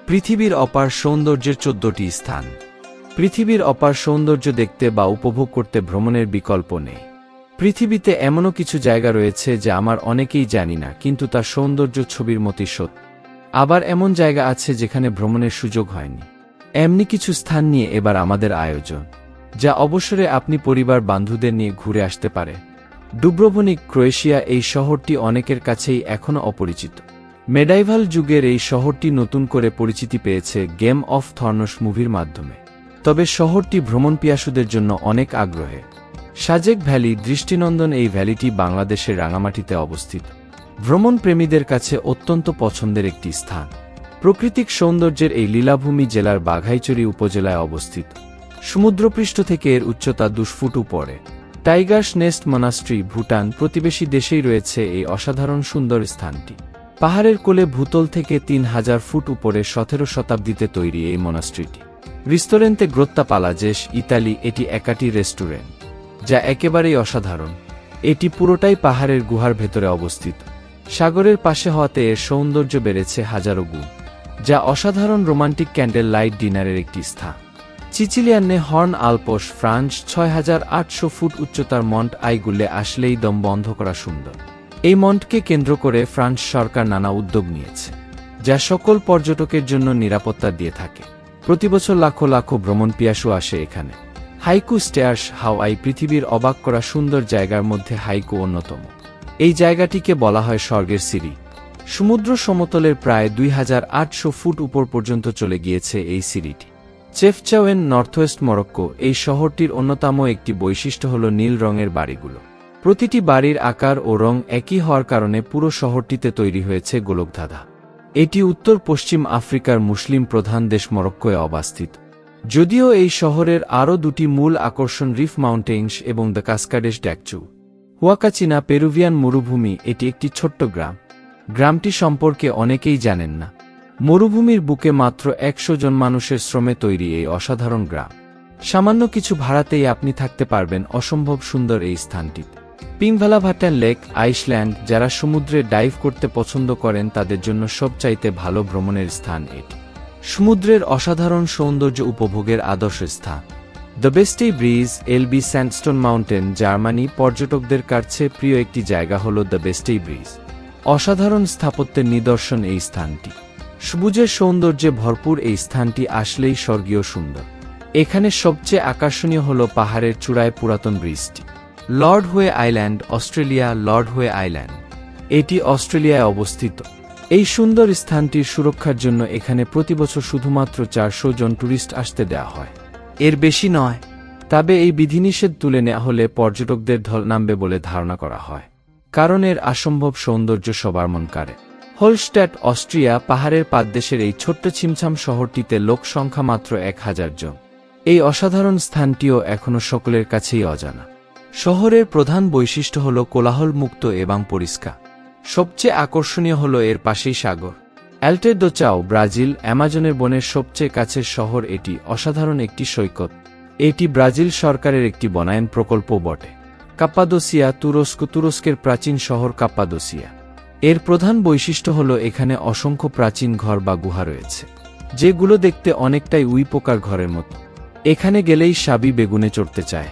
পৃথিবীর অপার সৌন্দর্যের 14টি স্থান। পৃথিবীর অপার সৌন্দর্য দেখতে বা উপভোগ করতে ভ্রমণের বিকল্প নেই। পৃথিবীতে এমনও কিছু জায়গা রয়েছে যা আমার অনেকেই জানি না, কিন্তু তার সৌন্দর্য ছবির মতোই সত্য। আবার এমন জায়গা আছে যেখানে ভ্রমণের সুযোগ হয়নি। এমনি কিছু স্থান নিয়ে এবার আমাদের আয়োজন, যা অবসরে আপনি পরিবার বান্ধবদের নিয়ে ঘুরে আসতে পারে। Dubrovnik, Croatia. এই শহরটি অনেকের কাছেই এখনও অপরিচিত। মেডাইভাল যুগের এই শহরটি নতুন করে পরিচিতি পেয়েছে গেম অফ থ্রোনস মুভির মাধ্যমে। তবে শহরটি ভ্রমণপিয়াসুদের জন্য অনেক আগ্রহে। সাজেক ভ্যালি, দৃষ্টিনন্দন। এই ভ্যালিটি বাংলাদেশের রাঙামাটিতে অবস্থিত। ভ্রমণ প্রেমীদের কাছে অত্যন্ত পছন্দের একটি স্থান। প্রাকৃতিক সৌন্দর্যের এই লীলাভূমি জেলার বাঘাইচড়ি উপজেলায় অবস্থিত। সমুদ্রপৃষ্ঠ থেকে এর উচ্চতা 2 ফুট উপরে। টাইগার্স নেস্ট মনাস্ট্রি, ভুটান প্রতিবেশী দেশেই রয়েছে এই অসাধারণ সুন্দর স্থানটি। পাহাড়ের কোলে ভূতল থেকে 3000 ফুট উপরে 17 শতাব্দীতে তৈরি এই মনাস্ট্রিটি। রিস্তোরেন্তে গ্রোত্তা পালাজেস, ইতালি। এটি একাটি রেস্টুরেন্ট যা একেবারেই অসাধারণ। এটি পুরোটাই পাহাড়ের গুহার ভেতরে অবস্থিত। সাগরের পাশে হওয়াতে এর সৌন্দর্য বেড়েছে হাজারো গুণ, যা অসাধারণ রোমান্টিক ক্যান্ডেল লাইট ডিনারের একটি স্থান। সিচিলিয়ানে হর্ন আলপস, ফ্রান্স। 6800 ফুট উচ্চতার মন্ট আইগুলে আসলেই দম বন্ধ করা সুন্দর। এই মন্টকে কেন্দ্র করে ফ্রান্স সরকার নানা উদ্যোগ নিয়েছে, যা সকল পর্যটকের জন্য নিরাপত্তা দিয়ে থাকে। প্রতিবছর লাখো লাখো ভ্রমণপিয়াসু আসে এখানে। হাইকু স্টেয়ার্স, হাওয়াই। পৃথিবীর অবাক করা সুন্দর জায়গার মধ্যে হাইকু অন্যতম। এই জায়গাটিকে বলা হয় স্বর্গের সিঁড়ি। সমুদ্র সমতলের প্রায় 2800 ফুট উপর পর্যন্ত চলে গিয়েছে এই সিঁড়িটি। চেফচাওয়েন, নর্থওয়েস্ট মরক্কো। এই শহরটির অন্যতম একটি বৈশিষ্ট্য হল নীল রঙের বাড়িগুলো। প্রতিটি বাড়ির আকার ও রং একই হওয়ার কারণে পুরো শহরটিতে তৈরি হয়েছে গোলকধাঁধা। এটি উত্তর পশ্চিম আফ্রিকার মুসলিম প্রধান দেশ মরক্কোয় অবস্থিত। যদিও এই শহরের আরও 2টি মূল আকর্ষণ রিফ মাউন্টেন্স এবং দ্য কাসকাডেস ড্যাকচু। হুয়াকাচিনা, পেরুভিয়ান মরুভূমি। এটি একটি ছোট্ট গ্রাম। গ্রামটি সম্পর্কে অনেকেই জানেন না। মরুভূমির বুকে মাত্র 100 জন মানুষের শ্রমে তৈরি এই অসাধারণ গ্রাম। সামান্য কিছু ভাড়াতেই আপনি থাকতে পারবেন অসম্ভব সুন্দর এই স্থানটিতে। পিংভালাভাটান লেক, আইসল্যান্ড। যারা সমুদ্রে ডাইভ করতে পছন্দ করেন তাদের জন্য সবচাইতে ভালো ভ্রমণের স্থান এটি। সমুদ্রের অসাধারণ সৌন্দর্য উপভোগের আদর্শ স্থান। The Bastei Bridge, Elbe Sandstone Mountain, Germany. পর্যটকদের কাছে প্রিয় একটি জায়গা হল দ্য বেস্টেই ব্রিজ। অসাধারণ স্থাপত্যের নিদর্শন এই স্থানটি। সবুজের সৌন্দর্যে ভরপুর এই স্থানটি আসলেই স্বর্গীয় সুন্দর। এখানে সবচেয়ে আকর্ষণীয় হল পাহাড়ের চূড়ায় পুরাতন ব্রিজটি। লর্ড হোয়ে আইল্যান্ড, অস্ট্রেলিয়া। লর্ড হোয়ে আইল্যান্ড এটি অস্ট্রেলিয়ায় অবস্থিত। এই সুন্দর স্থানটির সুরক্ষার জন্য এখানে প্রতিবছর শুধুমাত্র 400 জন টুরিস্ট আসতে দেওয়া হয়, এর বেশি নয়। তবে এই বিধিনিষেধ তুলে নেওয়া হলে পর্যটকদের ঢল নামবে বলে ধারণা করা হয়, কারণ এর অসম্ভব সৌন্দর্য সবার মন কাড়ে। হোলস্ট্যাট, অস্ট্রিয়া। পাহাড়ের পাদদেশের এই ছোট্ট ছিমছাম শহরটিতে লোক সংখ্যা মাত্র 1000 জন। এই অসাধারণ স্থানটিও এখনও সকলের কাছেই অজানা। শহরের প্রধান বৈশিষ্ট্য হল কোলাহল মুক্ত এবং পরিষ্কার। সবচেয়ে আকর্ষণীয় হল এর পাশেই সাগর। অ্যালটে দো চাও, ব্রাজিল। অ্যামাজনের বনের সবচেয়ে কাছের শহর এটি। অসাধারণ একটি সৈকত। এটি ব্রাজিল সরকারের একটি বনায়ন প্রকল্প বটে। কাপ্পাদোসিয়া, তুরস্ক। তুরস্কের প্রাচীন শহর কাপ্পাদোসিয়া। এর প্রধান বৈশিষ্ট্য হল এখানে অসংখ্য প্রাচীন ঘর বা গুহা রয়েছে, যেগুলো দেখতে অনেকটাই উইপোকার ঘরের মতো। এখানে গেলেই সাবি বেগুনে চড়তে চায়।